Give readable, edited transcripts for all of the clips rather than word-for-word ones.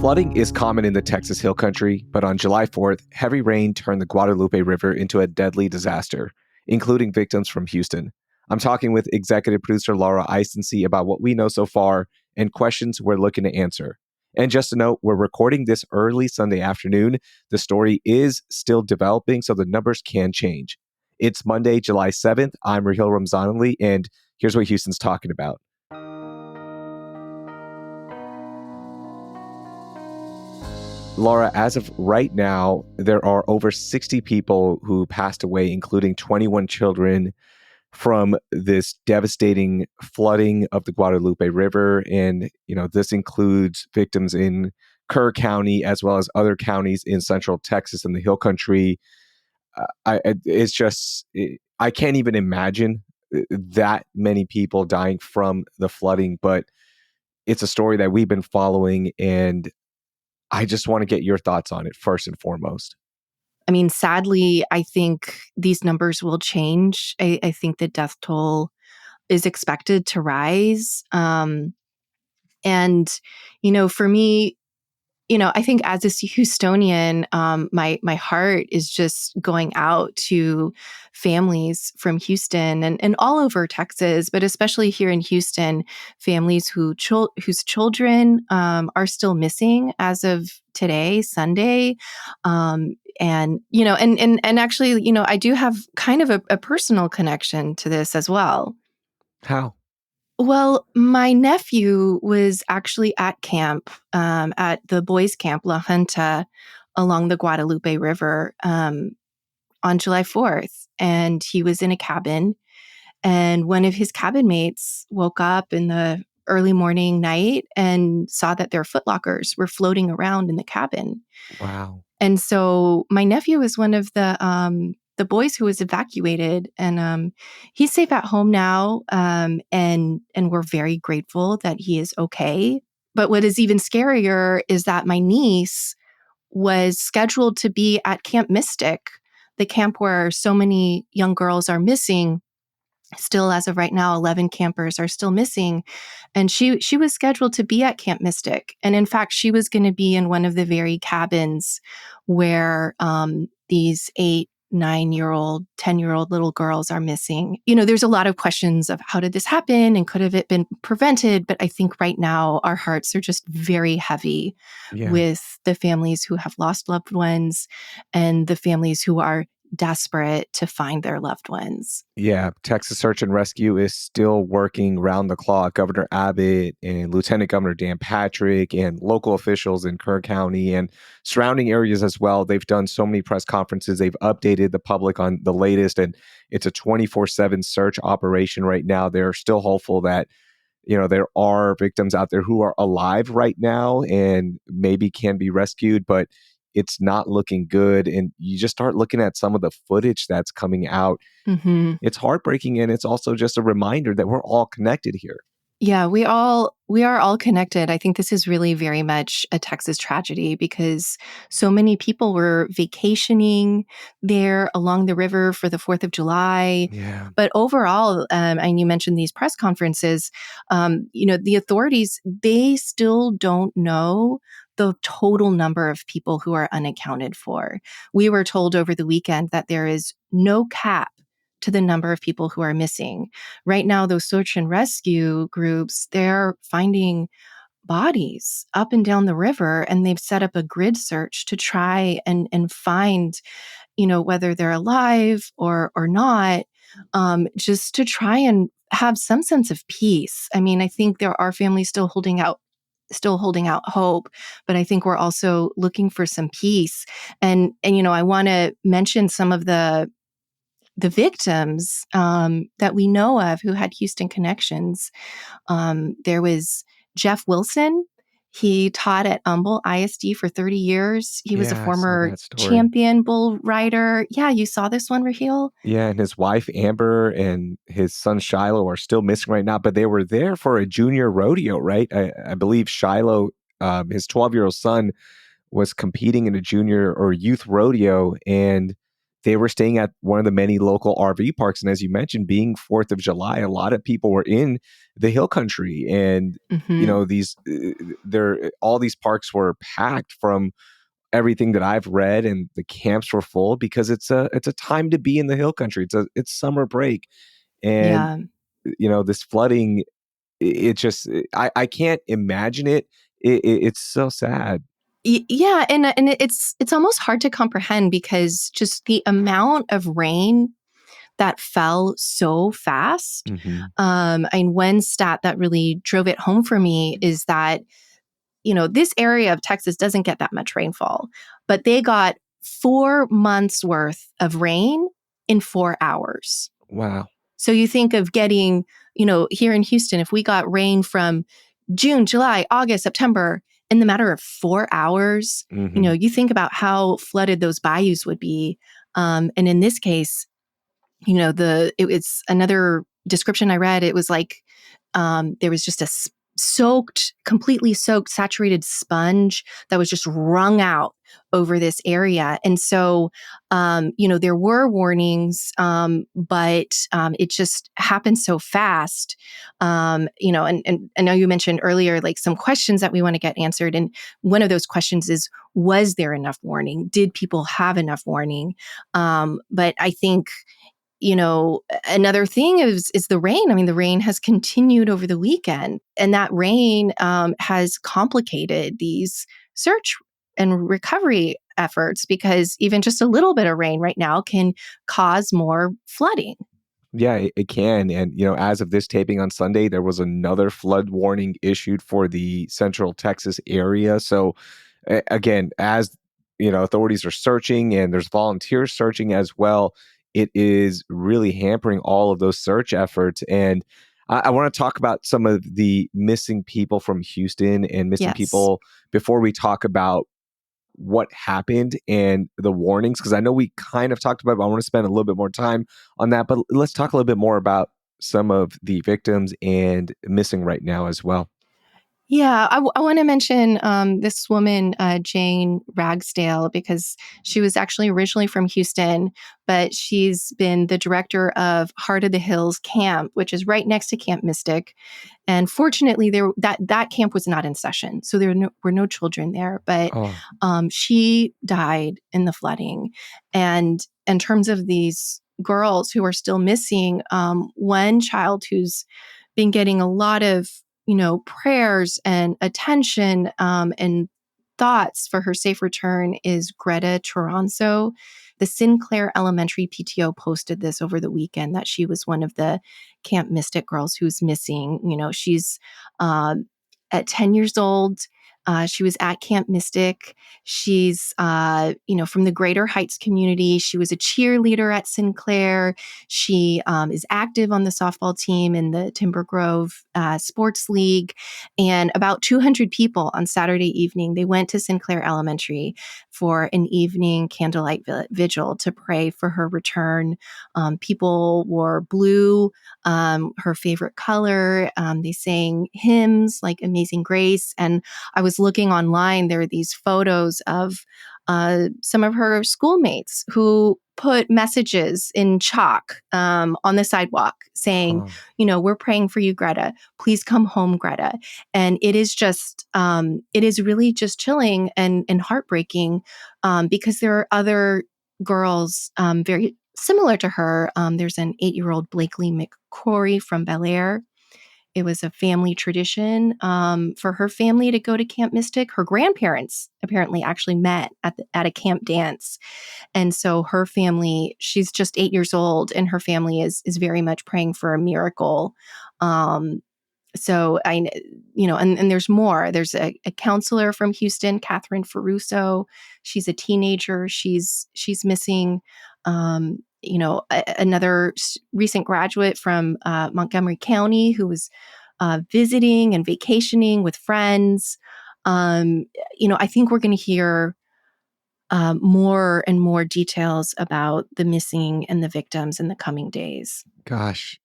Flooding is common in the Texas Hill Country, but on July 4th, heavy rain turned the Guadalupe River into a deadly disaster, including victims from Houston. I'm talking with executive producer Laura Eistensee about what we know so far and questions we're looking to answer. And just a note, we're recording this early Sunday afternoon. The story is still developing, so the numbers can change. It's Monday, July 7th. I'm Rahil Ramzanali, and here's what Houston's talking about. Laura, as of right now, there are over 60 people who passed away, including 21 children, from this devastating flooding of the Guadalupe River. And, this includes victims in Kerr County, as well as other counties in central Texas and the Hill Country. I can't even imagine that many people dying from the flooding, but it's a story that we've been following, and I just want to get your thoughts on it first and foremost. I mean, sadly, I think these numbers will change. I think the death toll is expected to rise. For me, I think as a Houstonian, my heart is just going out to families from Houston and all over Texas, but especially here in Houston, families whose children are still missing as of today, Sunday. Actually, I do have kind of a personal connection to this as well. How? Well, my nephew was actually at camp, at the boys' camp, La Junta, along the Guadalupe River on July 4th. And he was in a cabin. And one of his cabin mates woke up in the early morning night and saw that their footlockers were floating around in the cabin. Wow. And so my nephew was one of the boys who was evacuated, and he's safe at home now. And we're very grateful that he is okay. But what is even scarier is that my niece was scheduled to be at Camp Mystic, the camp where so many young girls are missing. Still, as of right now, 11 campers are still missing. And she was scheduled to be at Camp Mystic. And in fact, she was going to be in one of the very cabins where these 8, 9-year-old, 10-year-old little girls are missing. There's a lot of questions of how did this happen and could have it been prevented? But I think right now our hearts are just very heavy with the families who have lost loved ones and the families who are desperate to find their loved ones. Yeah, Texas Search and Rescue is still working round the clock. Governor Abbott and Lieutenant Governor Dan Patrick and local officials in Kerr County and surrounding areas as well. They've done so many press conferences. They've updated the public on the latest, and it's a 24/7 search operation right now. They're still hopeful that there are victims out there who are alive right now and maybe can be rescued, but it's not looking good. And you just start looking at some of the footage that's coming out. Mm-hmm. It's heartbreaking, and it's also just a reminder that we're all connected here. Yeah, we are all connected. I think this is really very much a Texas tragedy because so many people were vacationing there along the river for the 4th of July. Yeah. But overall, and you mentioned these press conferences, the authorities, they still don't know the total number of people who are unaccounted for. We were told over the weekend that there is no cap to the number of people who are missing. Right now, those search and rescue groups, they're finding bodies up and down the river, and they've set up a grid search to try and find, whether they're alive or not, just to try and have some sense of peace. I mean, I think there are families still holding out hope, but I think we're also looking for some peace. And I want to mention some of the victims that we know of who had Houston connections. There was Jeff Wilson. He taught at Humble ISD for 30 years. He was a former champion bull rider. Yeah, you saw this one, Rahil? Yeah, and his wife, Amber, and his son, Shiloh, are still missing right now, but they were there for a junior rodeo, right? I believe Shiloh, his 12-year-old son, was competing in a junior or youth rodeo, and they were staying at one of the many local RV parks. And as you mentioned, being 4th of July, a lot of people were in the hill country. And, Hmm. all these parks were packed from everything that I've read, and the camps were full because it's a time to be in the hill country. It's summer break. And, Yeah. this flooding, it just, I can't imagine it. It's so sad. Yeah, and it's almost hard to comprehend because just the amount of rain that fell so fast. Hmm. And one stat that really drove it home for me is that, this area of Texas doesn't get that much rainfall, but they got 4 months worth of rain in 4 hours. Wow. So you think of getting, here in Houston, if we got rain from June, July, August, September in the matter of 4 hours, Hmm. you think about how flooded those bayous would be. And in this case, it's another description I read. It was like there was just a completely soaked, saturated sponge that was just wrung out over this area. And so, there were warnings, but it just happened so fast. And I know you mentioned earlier, like some questions that we want to get answered. And one of those questions is, was there enough warning? Did people have enough warning? But I think, another thing is the rain. I mean, the rain has continued over the weekend, and that rain has complicated these search and recovery efforts because even just a little bit of rain right now can cause more flooding. Yeah, it can. And, as of this taping on Sunday, there was another flood warning issued for the central Texas area. So, again, as authorities are searching and there's volunteers searching as well, it is really hampering all of those search efforts. And I want to talk about some of the missing people from Houston and missing Yes. people before we talk about what happened and the warnings, because I know we kind of talked about it, but I want to spend a little bit more time on that. But let's talk a little bit more about some of the victims and missing right now as well. Yeah, I want to mention this woman, Jane Ragsdale, because she was actually originally from Houston, but she's been the director of Heart of the Hills Camp, which is right next to Camp Mystic. And fortunately, that camp was not in session, so were no children there. But Oh, she died in the flooding. And in terms of these girls who are still missing, one child who's been getting a lot of prayers and attention and thoughts for her safe return is Greta Toronzo. The Sinclair Elementary PTO posted this over the weekend that she was one of the Camp Mystic girls who's missing. She's um, at 10 years old. She was at Camp Mystic. She's, from the Greater Heights community. She was a cheerleader at Sinclair. She is active on the softball team in the Timber Grove Sports League. And about 200 people on Saturday evening, they went to Sinclair Elementary for an evening candlelight vigil to pray for her return. People wore blue, her favorite color. They sang hymns like Amazing Grace. And I was looking online, there are these photos of some of her schoolmates who put messages in chalk on the sidewalk saying, oh, we're praying for you, Greta. Please come home, Greta. And it is it is really just chilling and heartbreaking because there are other girls very similar to her. There's an 8-year-old Blakely McCrory from Bel Air. It was a family tradition for her family to go to Camp Mystic. Her grandparents apparently actually met at a camp dance. And so her family, she's just 8 years old, and her family is very much praying for a miracle. Um, so and there's more. There's a counselor from Houston, Catherine Ferruso. She's a teenager. She's missing. Another recent graduate from Montgomery County who was visiting and vacationing with friends. I think we're going to hear more and more details about the missing and the victims in the coming days. gosh.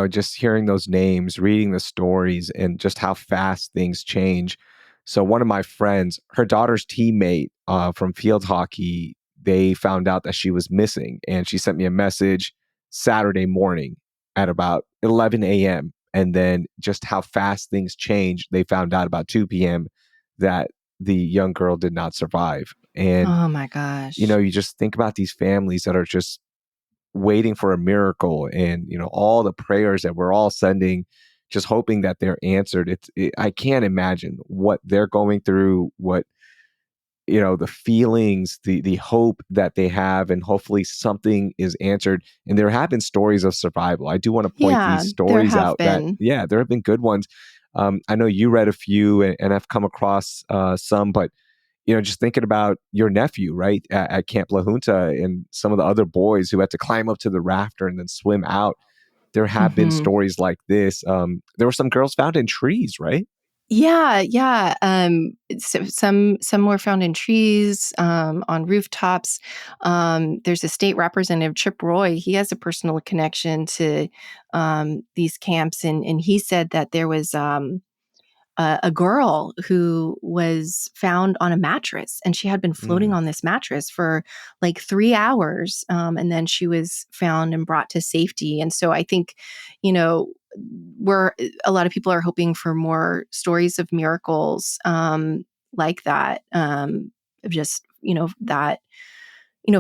Just hearing those names, reading the stories, and just how fast things change. So, one of my friends, her daughter's teammate from field hockey, they found out that she was missing. And she sent me a message Saturday morning at about 11 a.m. And then just how fast things changed, they found out about 2 p.m. that the young girl did not survive. And, Oh my gosh. you just think about these families that are just waiting for a miracle, and, all the prayers that we're all sending, just hoping that they're answered. I can't imagine what they're going through, what, the feelings, the hope that they have, and hopefully something is answered. And there have been stories of survival. I do want to point Yeah, these there stories have out that, been. yeah, there have been good ones. I know you read a few, and I've come across some, but just thinking about your nephew, right, at Camp La Junta, and some of the other boys who had to climb up to the rafter and then swim out. There have been Mhm. stories like this. There were some girls found in trees, right? Yeah, yeah. Some were found in trees, on rooftops. There's a state representative, Chip Roy. He has a personal connection to these camps, and he said that there was a girl who was found on a mattress, and she had been floating Mm, on this mattress for like 3 hours, and then she was found and brought to safety. And so I think, you know, we're a lot of people are hoping for more stories of miracles, like that, of just that,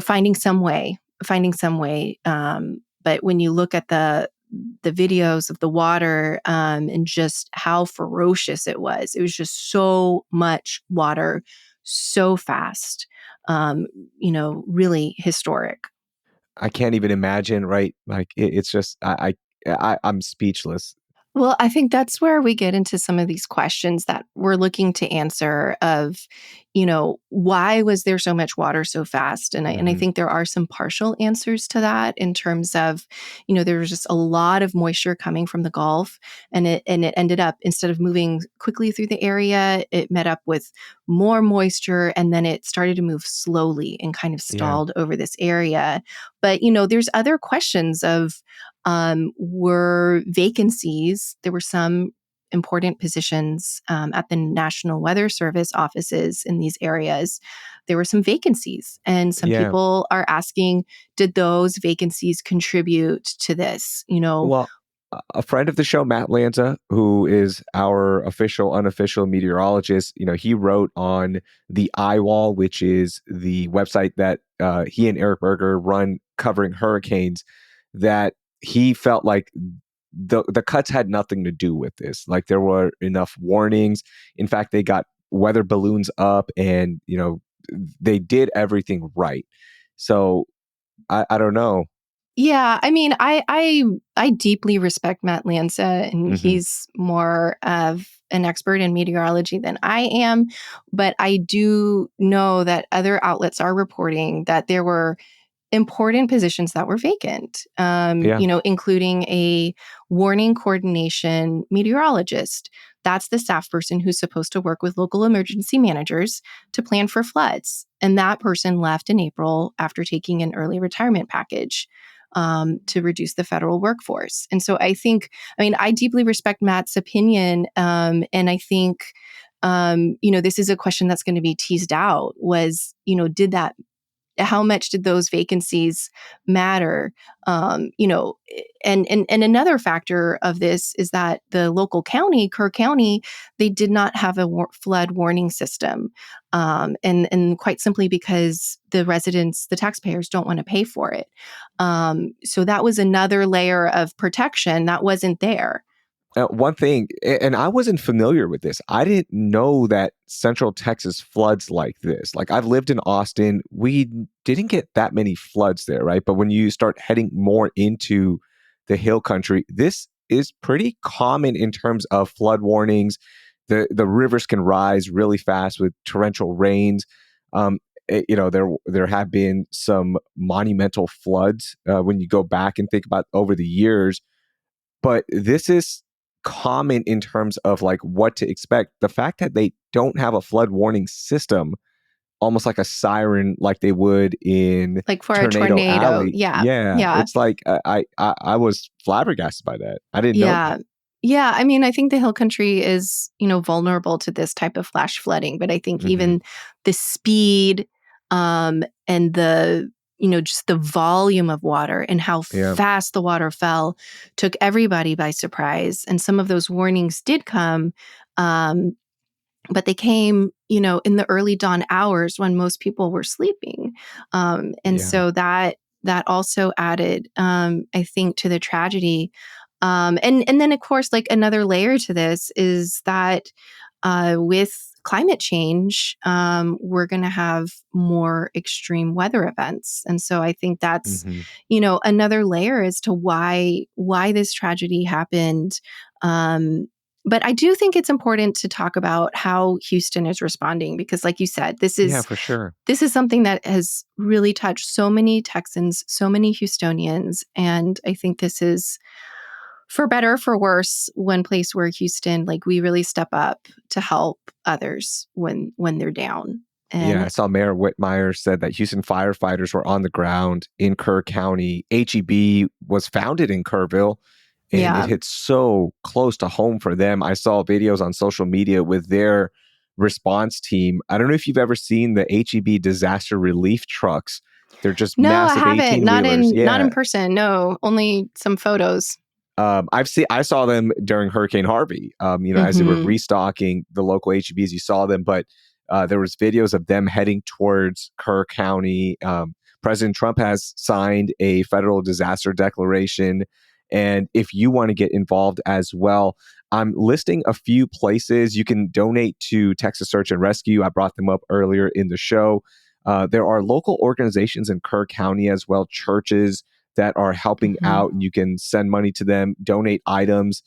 finding some way. But when you look at the videos of the water, and just how ferocious it was just so much water, so fast. Really historic. I can't even imagine, right? Like it's just I'm speechless. Well, I think that's where we get into some of these questions that we're looking to answer of, why was there so much water so fast? And I Hmm. think there are some partial answers to that in terms of, there was just a lot of moisture coming from the Gulf, and it ended up, instead of moving quickly through the area, it met up with more moisture, and then it started to move slowly and kind of Yeah. stalled over this area. But there's other questions of, were vacancies. There were some important positions, at the National Weather Service offices in these areas. There were some vacancies, and some Yeah. people are asking, did those vacancies contribute to this? Well, a friend of the show, Matt Lanza, who is our official, unofficial meteorologist, he wrote on the Eye Wall, which is the website that he and Eric Berger run covering hurricanes, that he felt like the cuts had nothing to do with this. Like there were enough warnings. In fact, they got weather balloons up, and they did everything right. So I don't know. Yeah, I mean, I deeply respect Matt Lanza, and Hmm. he's more of an expert in meteorology than I am. But I do know that other outlets are reporting that there were important positions that were vacant, Yeah. including a warning coordination meteorologist. That's the staff person who's supposed to work with local emergency managers to plan for floods. And that person left in April after taking an early retirement package, to reduce the federal workforce. And so I deeply respect Matt's opinion. And I think, this is a question that's going to be teased out was, did that how much did those vacancies matter? And another factor of this is that the local county, Kerr County, they did not have a flood warning system, and quite simply because the residents, the taxpayers, don't want to pay for it. So that was another layer of protection that wasn't there. One thing, and I wasn't familiar with this. I didn't know that Central Texas floods like this. Like I've lived in Austin, we didn't get that many floods there, right? But when you start heading more into the hill country, this is pretty common in terms of flood warnings. The rivers can rise really fast with torrential rains. Um, there have been some monumental floods when you go back and think about over the years, but this is common in terms of like what to expect. The fact that they don't have a flood warning system, almost like a siren, like they would in Like for a Tornado tornado. Alley. Yeah. Yeah, Yeah. it's like I was flabbergasted by that. I didn't know that. Yeah. Yeah, I mean, I think the hill country is, vulnerable to this type of flash flooding, but I think Hmm. even the speed and just the volume of water and how Yeah. fast the water fell took everybody by surprise. And some of those warnings did come, um, but they came, in the early dawn hours when most people were sleeping. And Yeah. so that also added, I think, to the tragedy. And then, of course, like another layer to this is that with climate change, we're going to have more extreme weather events, and so I think that's Hmm. another layer as to why this tragedy happened. But I do think it's important to talk about how Houston is responding because, like you said, this Yeah, is for sure. this is something that has really touched so many Texans, so many Houstonians, and I think this is for better, for worse, one place where Houston, like we really step up to help others when they're down. Yeah, And I saw Mayor Whitmire said that Houston firefighters were on the ground in Kerr County. HEB was founded in Kerrville, and it yeah, hit so close to home for them. I saw videos on social media with their response team. I don't know if you've ever seen the HEB disaster relief trucks. They're just no, I massive haven't. 18 Not wheelers. in Yeah. person. No, only some photos. I saw them during Hurricane Harvey. As they were Hmm. restocking the local HEBs, you saw them, but there was videos of them heading towards Kerr County. President Trump has signed a federal disaster declaration, and if you want to get involved as well, I'm listing a few places you can donate to Texas Search and Rescue. I brought them up earlier in the show. There are local organizations in Kerr County as well, churches that are helping Hmm. out, and you can send money to them, donate items.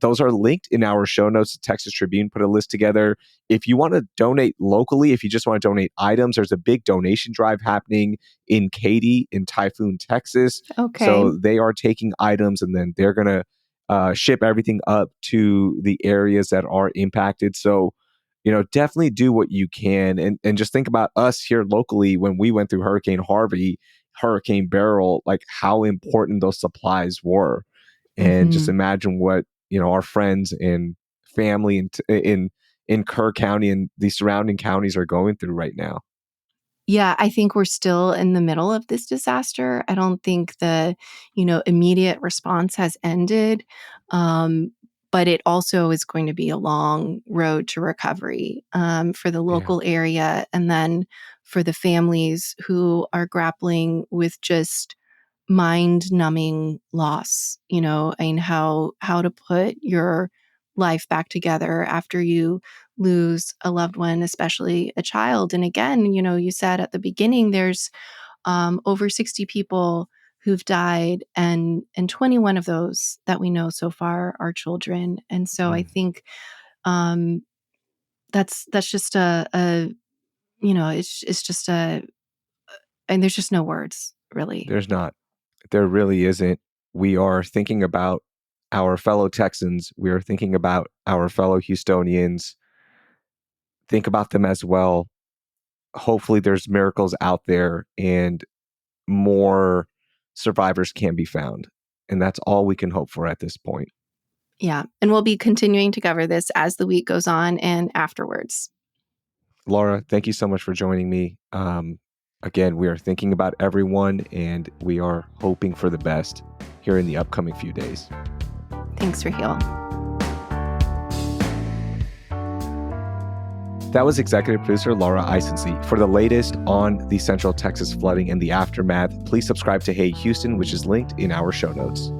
Those are linked in our show notes. The Texas Tribune put a list together. If you want to donate locally, if you just want to donate items, there's a big donation drive happening in Katy, in Typhoon, Texas. Okay. So they are taking items and then they're going to ship everything up to the areas that are impacted. So, definitely do what you can. And just think about us here locally when we went through Hurricane Harvey, Hurricane Beryl, like how important those supplies were. And just Hmm. imagine what, our friends and family in Kerr County and the surrounding counties are going through right now. Yeah, I think we're still in the middle of this disaster. I don't think the, immediate response has ended. Um, but it also is going to be a long road to recovery for the Yeah. local area and then for the families who are grappling with just mind numbing loss, and how to put your life back together after you lose a loved one, especially a child. And again, you said at the beginning there's over 60 people who've died, and 21 of those that we know so far are children. And so I Mm. think um, that's just it's just and there's just no words really. There's not. There really isn't. We are thinking about our fellow Texans. We are thinking about our fellow Houstonians. Think about them as well. Hopefully, there's miracles out there and more survivors can be found. And that's all we can hope for at this point. Yeah. And we'll be continuing to cover this as the week goes on and afterwards. Laura, thank you so much for joining me. Again, we are thinking about everyone and we are hoping for the best here in the upcoming few days. Thanks, Raheel. That was executive producer Laura Isensee. For the latest on the Central Texas flooding and the aftermath, please subscribe to Hey Houston, which is linked in our show notes.